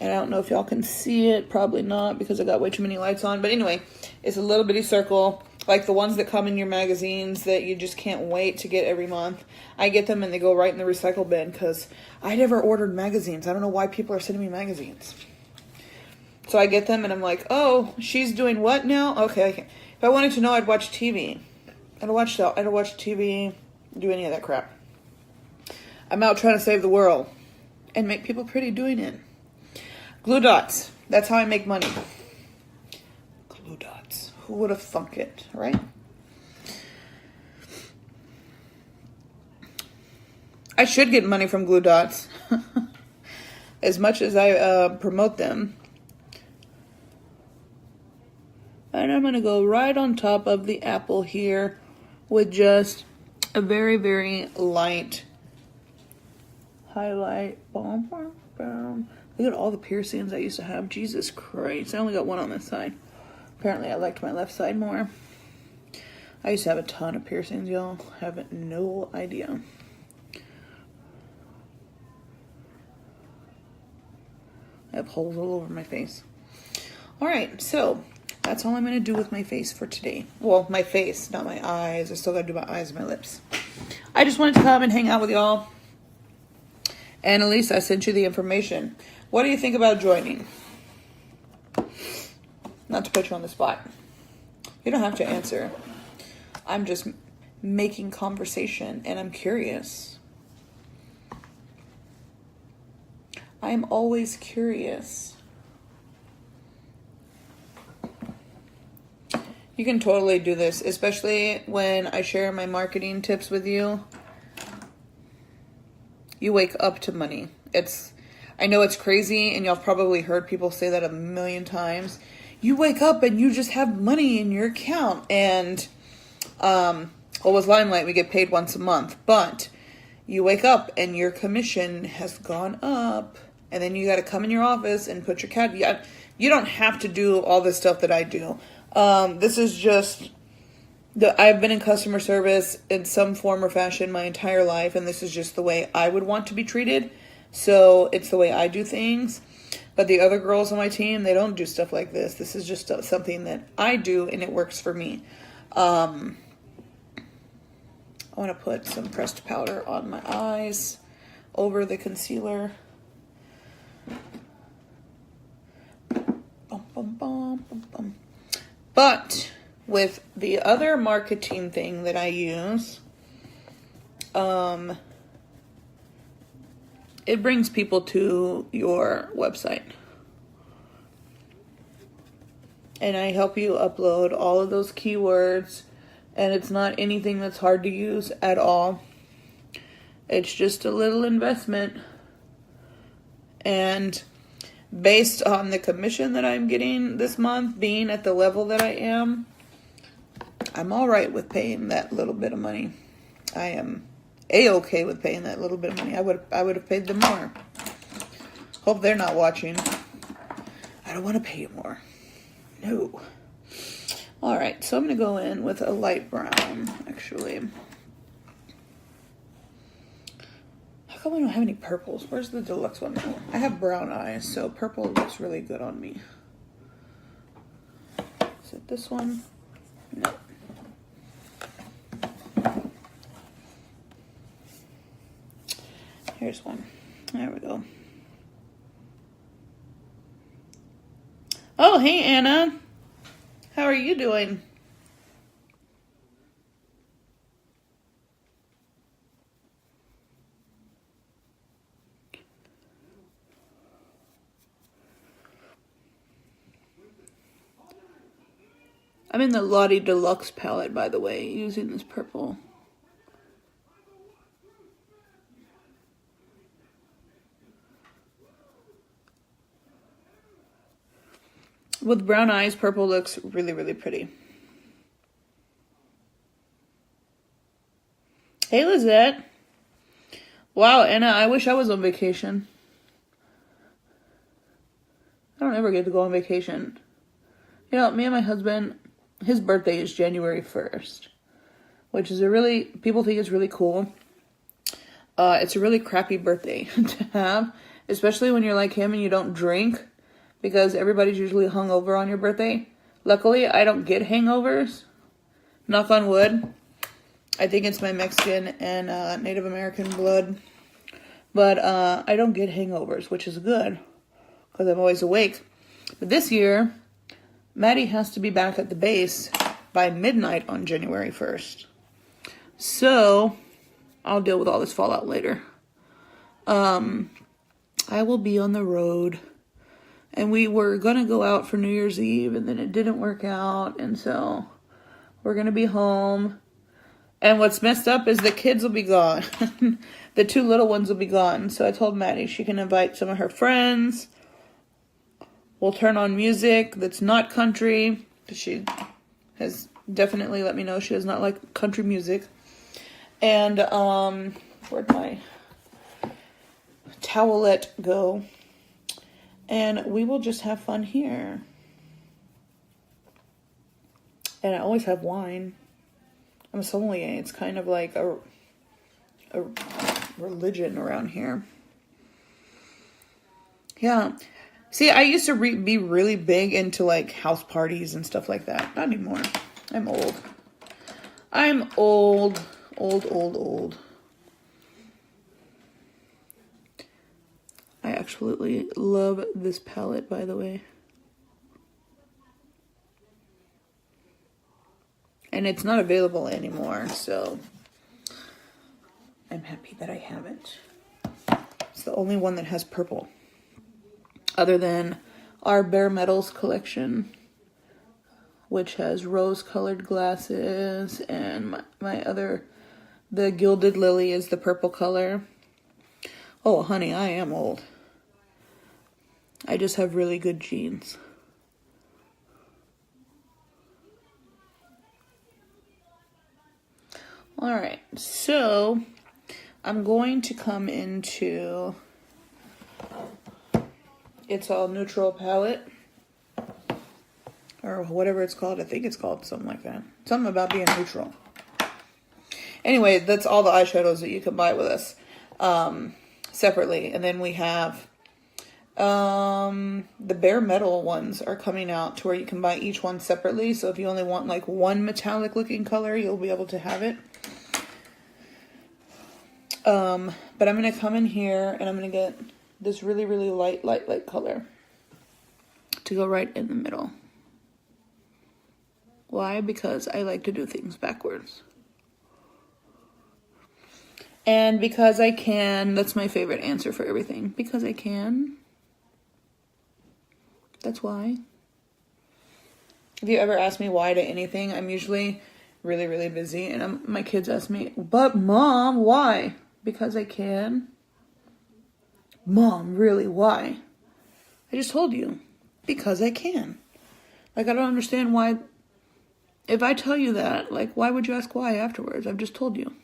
And I don't know if y'all can see it. Probably not, because I got way too many lights on. But anyway, it's a little bitty circle, like the ones that come in your magazines that you just can't wait to get every month. I get them and they go right in the recycle bin, because I never ordered magazines. I don't know why people are sending me magazines. So I get them and I'm like, oh, she's doing what now? Okay. If I wanted to know, I'd watch TV. I don't watch TV, do any of that crap. I'm out trying to save the world and make people pretty doing it. Glue dots. That's how I make money. Glue dots. Who would have thunk it, right? I should get money from glue dots. As much as I promote them. And I'm going to go right on top of the apple here with just a very, very light highlight. Boom, boom, boom. Look at all the piercings I used to have. Jesus Christ. I only got one on this side. Apparently I liked my left side more. I used to have a ton of piercings, y'all. Have no idea. I have holes all over my face. Alright, so that's all I'm going to do with my face for today. Well, my face, not my eyes. I still got to do my eyes and my lips. I just wanted to come and hang out with y'all. And Elise, I sent you the information. What do you think about joining? Not to put you on the spot. You don't have to answer. I'm just making conversation and I'm curious. I am always curious. You can totally do this, especially when I share my marketing tips with you. You wake up to money. I know it's crazy, and y'all probably heard people say that a million times. You wake up and you just have money in your account. And, with Limelight, we get paid once a month. But you wake up and your commission has gone up. And then you got to come in your office and put your cat. You don't have to do all this stuff that I do. This is just... I've been in customer service in some form or fashion my entire life, and this is just the way I would want to be treated. So it's the way I do things. But the other girls on my team, they don't do stuff like this. This is just something that I do, and it works for me. I want to put some pressed powder on my eyes over the concealer. Bum, bum, bum, bum, bum. But with the other marketing thing that I use, it brings people to your website. And I help you upload all of those keywords. And it's not anything that's hard to use at all. It's just a little investment. And based on the commission that I'm getting this month, being at the level that I am, I'm all right with paying that little bit of money. I am A-okay with paying that little bit of money. I would have paid them more. Hope they're not watching. I don't want to pay you more. No. All right, so I'm going to go in with a light brown, actually. How come I don't have any purples? Where's the deluxe one? I have brown eyes, so purple looks really good on me. Is it this one? No. Here's one. There we go. Oh, hey, Anna. How are you doing? I'm in the Lottie Deluxe palette, by the way, using this purple. With brown eyes, purple looks really, really pretty. Hey, Lizette. Wow, Anna, I wish I was on vacation. I don't ever get to go on vacation. You know, me and my husband, his birthday is January 1st, which is people think it's really cool. It's a really crappy birthday to have, especially when you're like him and you don't drink, because everybody's usually hungover on your birthday. Luckily, I don't get hangovers. Knock on wood. I think it's my Mexican and Native American blood. But I don't get hangovers, which is good, because I'm always awake. But this year, Maddie has to be back at the base by midnight on January 1st. So, I'll deal with all this fallout later. I will be on the road. And we were going to go out for New Year's Eve, and then it didn't work out. And so, we're going to be home. And what's messed up is the kids will be gone. The two little ones will be gone. So I told Maddie she can invite some of her friends. We'll turn on music that's not country. She has definitely let me know she does not like country music. And where'd my towelette go? And we will just have fun here. And I always have wine. I'm a sommelier. It's kind of like a religion around here. Yeah. See, I used to be really big into like house parties and stuff like that. Not anymore. I'm old. I'm old. Old. I absolutely love this palette, by the way. And it's not available anymore, so I'm happy that I have it. It's the only one that has purple, other than our Bare Metals collection, which has rose-colored glasses, and the Gilded Lily is the purple color. Oh, honey, I am old. I just have really good genes. All right, so I'm going to come into It's All Neutral palette, or whatever it's called. I think it's called something like that. Something about being neutral. Anyway, that's all the eyeshadows that you can buy with us. separately. And then we have the bare metal ones are coming out to where you can buy each one separately. So if you only want like one metallic looking color, you'll be able to have it. But I'm going to come in here and I'm going to get this really, really light color to go right in the middle. Why? Because I like to do things backwards. And because I can. That's my favorite answer for everything. Because I can. That's why. If you ever ask me why to anything, I'm usually really, really busy. And my kids ask me, but Mom, why? Because I can. Mom, really, why? I just told you. Because I can. Like, I don't understand why. If I tell you that, like, why would you ask why afterwards? I've just told you.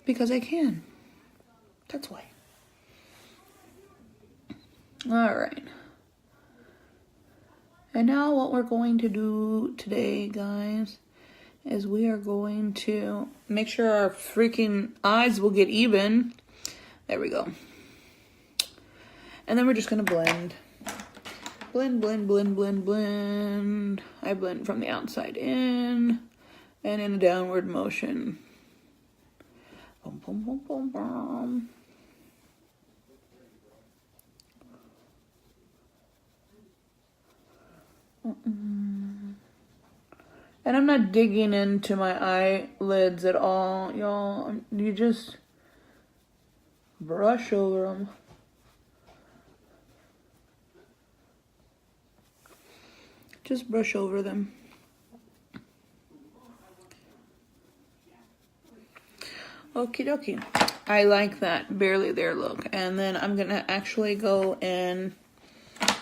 Because I can. That's why. All right. And now what we're going to do today, guys, is we are going to make sure our freaking eyes will get even. There we go. And then we're just going to blend. Blend, blend, blend, blend, blend. I blend from the outside in and in a downward motion. Boom, boom, boom, boom, boom. And I'm not digging into my eyelids at all, y'all. You just brush over them. Just brush over them. Okie dokie. I like that barely there look. And then I'm going to actually go in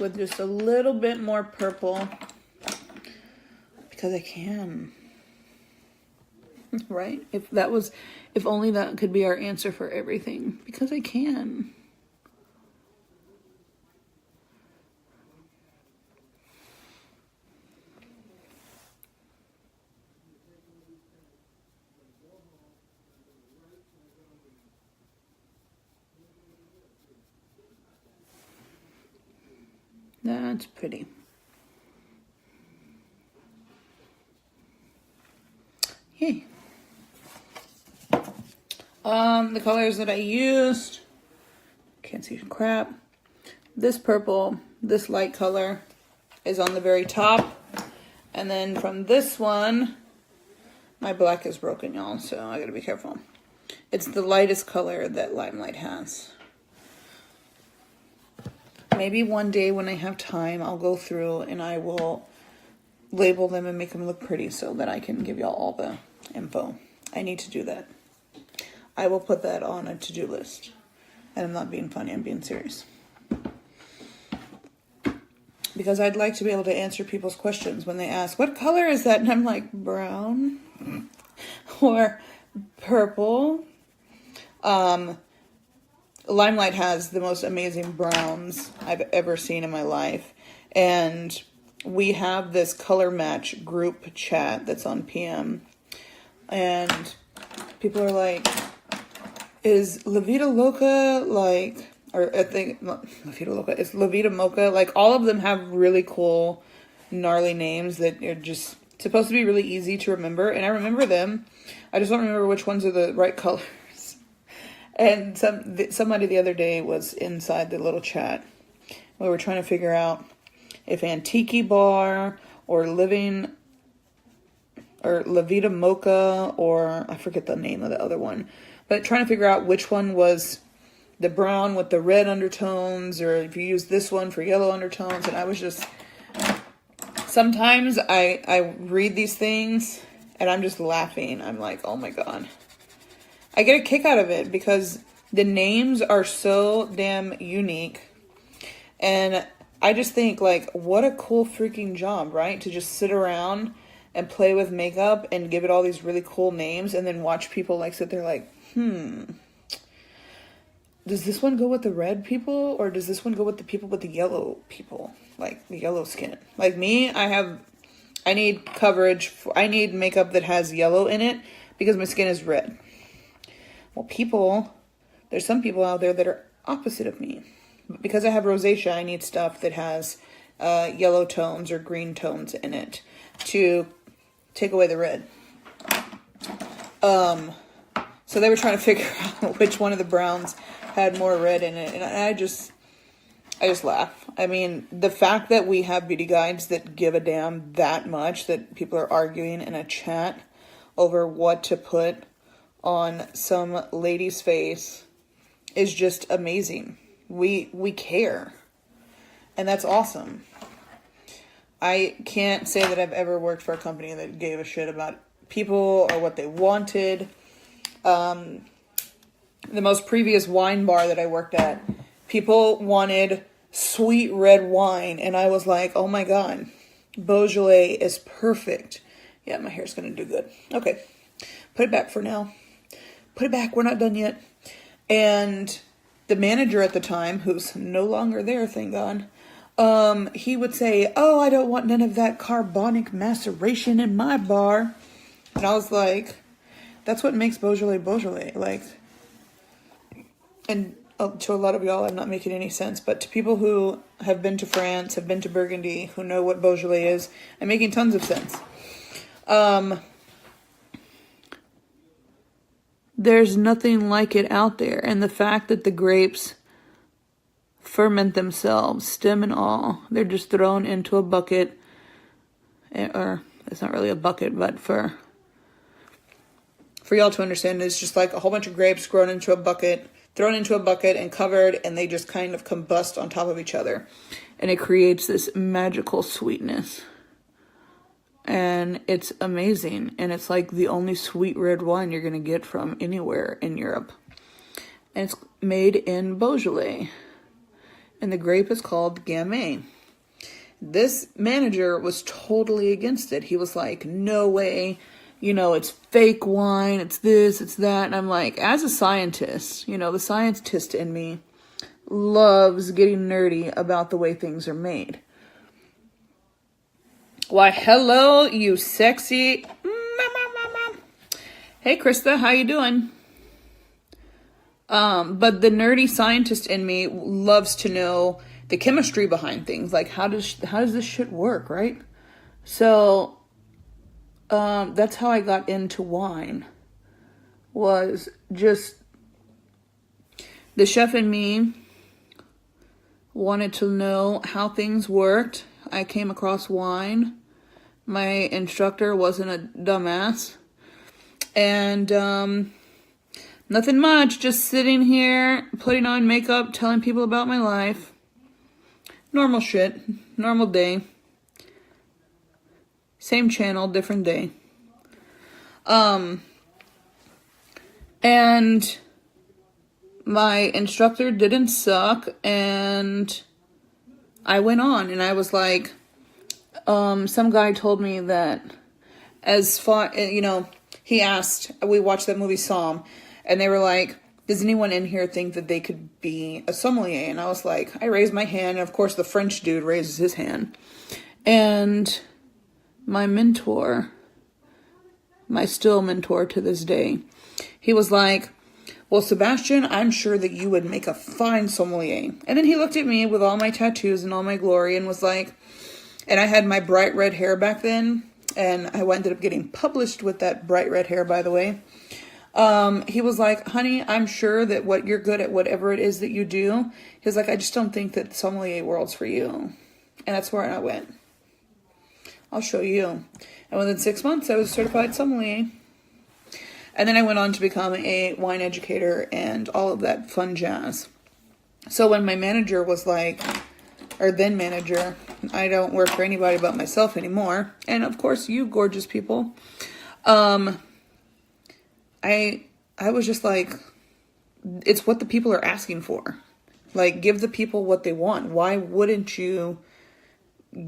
with just a little bit more purple. Because I can. Right? If only that could be our answer for everything. Because I can. That's pretty. Yay. The colors that I used, can't see crap. This purple, this light color is on the very top. And then from this one, my black is broken, y'all, so I gotta be careful. It's the lightest color that Limelight has. Maybe one day when I have time, I'll go through and I will label them and make them look pretty so that I can give y'all all the info. I need to do that. I will put that on a to-do list. And I'm not being funny, I'm being serious. Because I'd like to be able to answer people's questions when they ask, what color is that? And I'm like, brown or purple. Limelight has the most amazing browns I've ever seen in my life. And we have this color match group chat that's on PM. And people are like, is La Vida Loca like, or I think, La Vida Loca, is La Vida Mocha, like all of them have really cool, gnarly names that are just supposed to be really easy to remember. And I remember them. I just don't remember which ones are the right colors. And somebody the other day was inside the little chat. We were trying to figure out if Antique Bar or Living or La Vida Mocha or I forget the name of the other one. But trying to figure out which one was the brown with the red undertones or if you use this one for yellow undertones. And I was just, sometimes I read these things and I'm just laughing. I'm like, oh my God. I get a kick out of it because the names are so damn unique. And I just think, like, what a cool freaking job, right? To just sit around and play with makeup and give it all these really cool names and then watch people, like, sit there like, does this one go with the red people or does this one go with the people with the yellow people? Like, the yellow skin. Like me, I need coverage. I need makeup that has yellow in it because my skin is red. Well, people There's some people out there that are opposite of me. But because I have rosacea, I need stuff that has yellow tones or green tones in it to take away the red. So they were trying to figure out which one of the browns had more red in it, and I just laugh. I mean, the fact that we have beauty guides that give a damn that much, that people are arguing in a chat over what to put on some lady's face, is just amazing. We care, and that's awesome. I can't say that I've ever worked for a company that gave a shit about people or what they wanted. The most previous wine bar that I worked at, people wanted sweet red wine, and I was like, oh my god, Beaujolais is perfect. Yeah, my hair's gonna do good. Okay, put it back for now. Put it back, we're not done yet. And the manager at the time, who's no longer there, thank God, he would say, oh, I don't want none of that carbonic maceration in my bar. And I was like, that's what makes Beaujolais Beaujolais. Like, and to a lot of y'all, I'm not making any sense, but to people who have been to France, have been to Burgundy, who know what Beaujolais is, I'm making tons of sense. There's nothing like it out there. And the fact that the grapes ferment themselves, stem and all, they're just thrown into a bucket, or it's not really a bucket, but for y'all to understand, it's just like a whole bunch of grapes thrown into a bucket and covered, and they just kind of combust on top of each other. And it creates this magical sweetness. And it's amazing. And it's like the only sweet red wine you're going to get from anywhere in Europe. And it's made in Beaujolais. And the grape is called Gamay. This manager was totally against it. He was like, no way. You know, it's fake wine. It's this, it's that. And I'm like, as a scientist, you know, the scientist in me loves getting nerdy about the way things are made. Why, hello, you sexy. Hey, Krista, how you doing? But the nerdy scientist in me loves to know the chemistry behind things. Like, how does this shit work, right? So, that's how I got into wine. Was just the chef in me wanted to know how things worked. I came across wine. My instructor wasn't a dumbass. And nothing much, just sitting here, putting on makeup, telling people about my life. Normal shit, normal day. Same channel, different day. And my instructor didn't suck, and I went on, and I was like, some guy told me that as far, you know, he asked, we watched that movie Psalm, and they were like, does anyone in here think that they could be a sommelier? And I was like, I raised my hand, and of course the French dude raises his hand. And my mentor, my still mentor to this day, he was like, well, Sebastian, I'm sure that you would make a fine sommelier. And then he looked at me with all my tattoos and all my glory and was like, and I had my bright red hair back then, and I ended up getting published with that bright red hair, by the way. He was like, honey, I'm sure that what you're good at, whatever it is that you do. He was like, I just don't think that the sommelier world's for you. And that's where I went. I'll show you. And within 6 months, I was a certified sommelier. And then I went on to become a wine educator and all of that fun jazz. So when my manager was like, or then manager, I don't work for anybody but myself anymore. And of course, you gorgeous people. I was just like, it's what the people are asking for. Like, give the people what they want. Why wouldn't you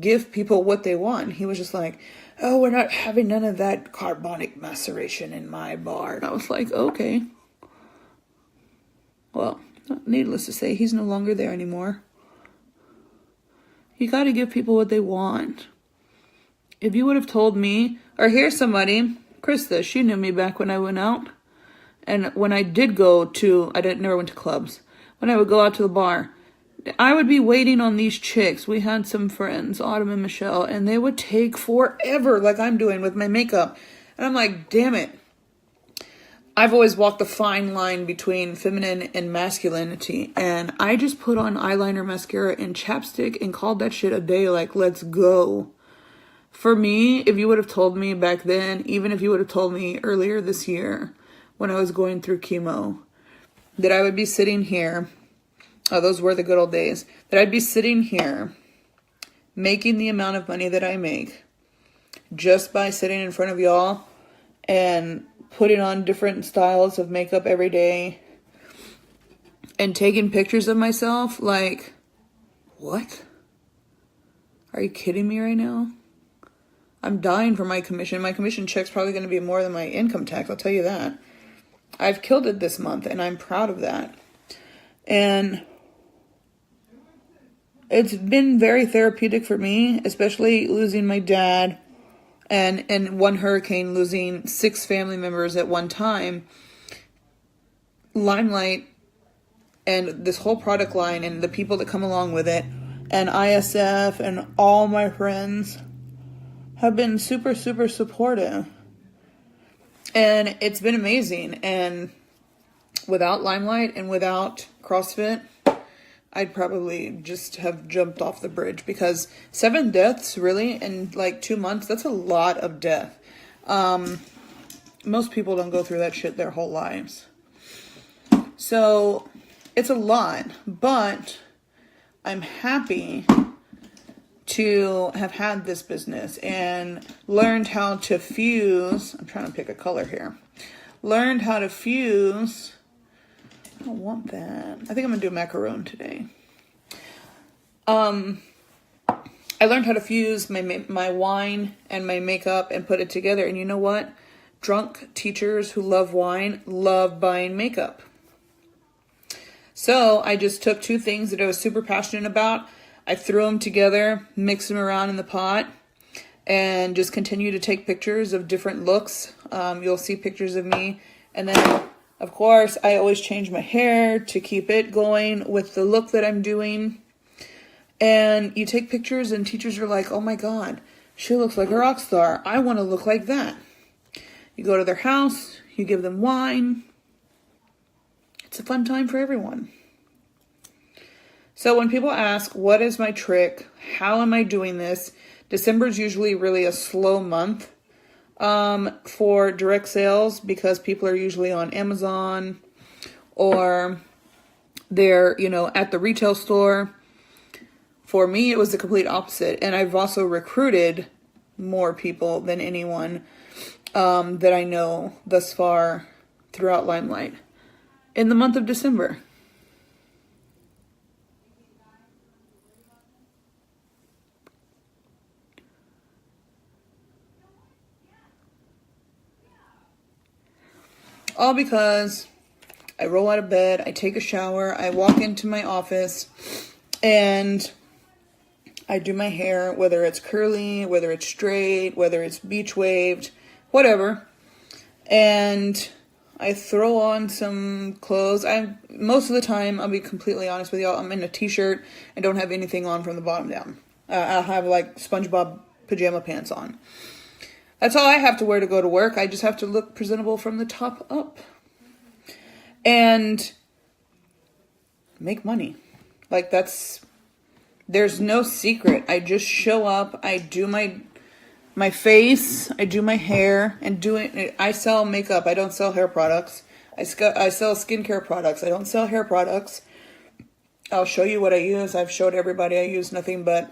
give people what they want? He was just like, oh, we're not having none of that carbonic maceration in my bar. And I was like, okay. Well, needless to say, he's no longer there anymore. You got to give people what they want. If you would have told me, or here's somebody, Krista, she knew me back when I went out. And when I did go to, never went to clubs. When I would go out to the bar, I would be waiting on these chicks. We had some friends, Autumn and Michelle, and they would take forever, like I'm doing with my makeup. And I'm like, damn it. I've always walked the fine line between feminine and masculinity, and I just put on eyeliner, mascara, and chapstick and called that shit a day, like, let's go. For me, if you would have told me back then, even if you would have told me earlier this year when I was going through chemo, that I would be sitting here, oh, those were the good old days, that I'd be sitting here making the amount of money that I make just by sitting in front of y'all and putting on different styles of makeup every day and taking pictures of myself, like, what? Are you kidding me right now? I'm dying for my commission. My commission check's probably going to be more than my income tax, I'll tell you that. I've killed it this month, and I'm proud of that. And it's been very therapeutic for me, especially losing my dad, and in one hurricane, losing 6 family members at one time. Limelight and this whole product line and the people that come along with it, and ISF and all my friends have been super, super supportive. And it's been amazing. And without Limelight and without CrossFit, I'd probably just have jumped off the bridge, because 7 deaths really in like 2 months, that's a lot of death. Most people don't go through that shit their whole lives. So it's a lot, but I'm happy to have had this business and learned how to fuse. I'm trying to pick a color here. Learned how to fuse. I don't want that. I think I'm going to do macaron today. I learned how to fuse my wine and my makeup and put it together. And you know what? Drunk teachers who love wine love buying makeup. So I just took 2 things that I was super passionate about. I threw them together, mixed them around in the pot, and just continue to take pictures of different looks. You'll see pictures of me. And then, of course, I always change my hair to keep it going with the look that I'm doing. And you take pictures and teachers are like, oh my God, she looks like a rock star. I want to look like that. You go to their house, you give them wine. It's a fun time for everyone. So when people ask, what is my trick? How am I doing this? December is usually really a slow month for direct sales, because people are usually on Amazon or they're, at the retail store. For me, it was the complete opposite. And I've also recruited more people than anyone that I know thus far throughout Limelight in the month of December. All because I roll out of bed, I take a shower, I walk into my office, and I do my hair, whether it's curly, whether it's straight, whether it's beach waved, whatever. And I throw on some clothes. Most of the time, I'll be completely honest with y'all, I'm in a t-shirt and don't have anything on from the bottom down. I'll have like SpongeBob pajama pants on. That's all I have to wear to go to work. I just have to look presentable from the top up. And make money. Like, there's no secret. I just show up, I do my face, I do my hair, and I sell makeup. I don't sell hair products. I sell skincare products. I don't sell hair products. I'll show you what I use. I've showed everybody I use nothing but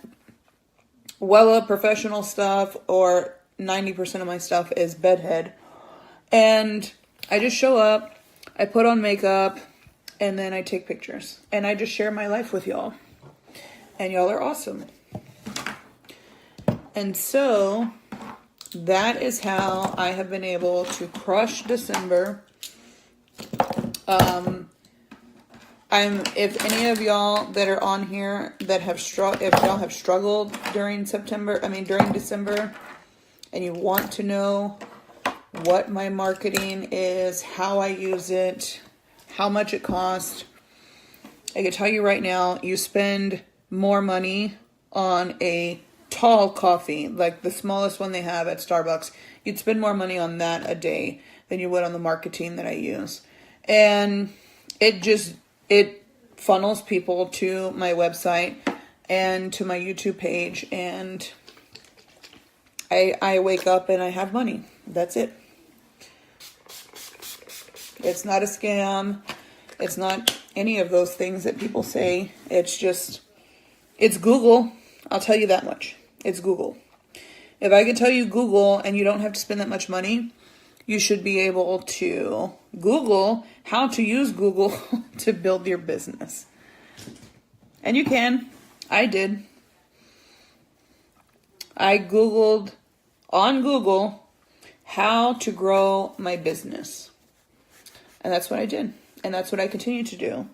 Wella professional stuff, or 90% of my stuff is bedhead. And I just show up, I put on makeup, and then I take pictures. And I just share my life with y'all. And y'all are awesome. And so that is how I have been able to crush December. If any of y'all that are on here that have if y'all have struggled during December, and you want to know what my marketing is, how I use it, how much it costs. I can tell you right now, you spend more money on a tall coffee, like the smallest one they have at Starbucks. You'd spend more money on that a day than you would on the marketing that I use. And it funnels people to my website and to my YouTube page, and I wake up and I have money. That's it. It's not a scam. It's not any of those things that people say. It's Google. I'll tell you that much. It's Google. If I could tell you Google and you don't have to spend that much money, you should be able to Google how to use Google to build your business. And you can. I did. I Googled on Google how to grow my business. And that's what I did. And that's what I continue to do.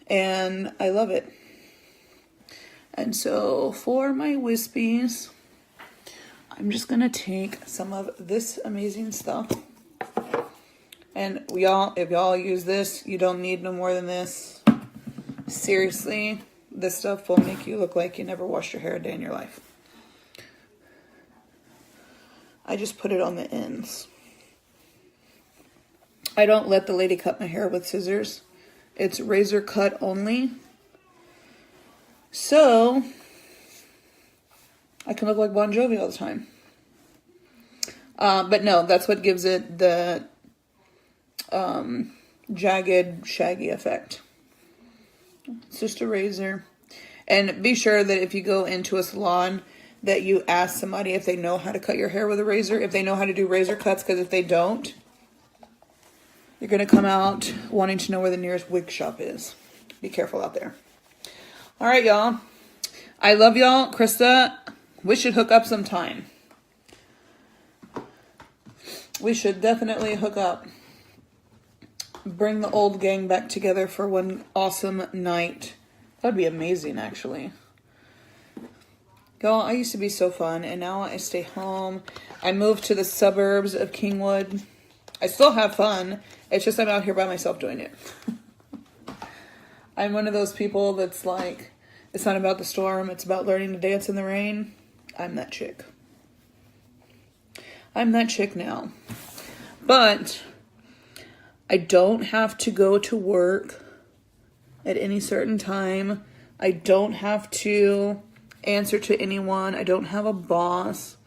And I love it. And so for my wispies, I'm just going to take some of this amazing stuff. And if y'all use this, you don't need no more than this. Seriously, this stuff will make you look like you never washed your hair a day in your life. I just put it on the ends. I don't let the lady cut my hair with scissors. It's razor cut only. So I can look like Bon Jovi all the time. But no, that's what gives it the jagged, shaggy effect. It's just a razor. And be sure that if you go into a salon, that you ask somebody if they know how to cut your hair with a razor, if they know how to do razor cuts, because if they don't, you're going to come out wanting to know where the nearest wig shop is. Be careful out there. All right, y'all. I love y'all. Krista, we should hook up sometime. We should definitely hook up. Bring the old gang back together for one awesome night. That would be amazing, actually. Y'all, I used to be so fun, and now I stay home. I moved to the suburbs of Kingwood. I still have fun. It's just I'm out here by myself doing it. I'm one of those people that's like, it's not about the storm, it's about learning to dance in the rain. I'm that chick. I'm that chick now. But I don't have to go to work at any certain time. I don't have to answer to anyone. I don't have a boss.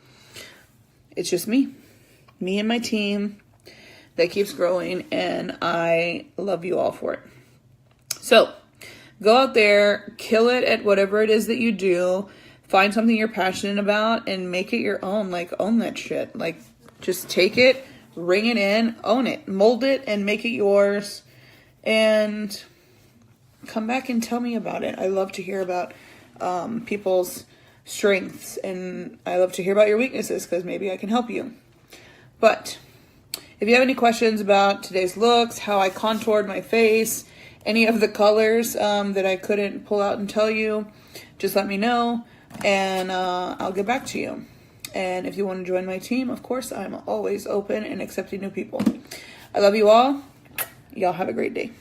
It's just me. Me and my team that keeps growing, and I love you all for it. So go out there, kill it at whatever it is that you do. Find something you're passionate about and make it your own. Like, own that shit. Like, just take it, ring it in, own it, mold it, and make it yours. And come back and tell me about it. I love to hear about people's strengths, and I love to hear about your weaknesses, because maybe I can help you. But if you have any questions about today's looks, how I contoured my face, any of the colors that I couldn't pull out and tell you, just let me know, and I'll get back to you. And if you want to join my team, of course, I'm always open and accepting new people. I love you all. Y'all have a great day.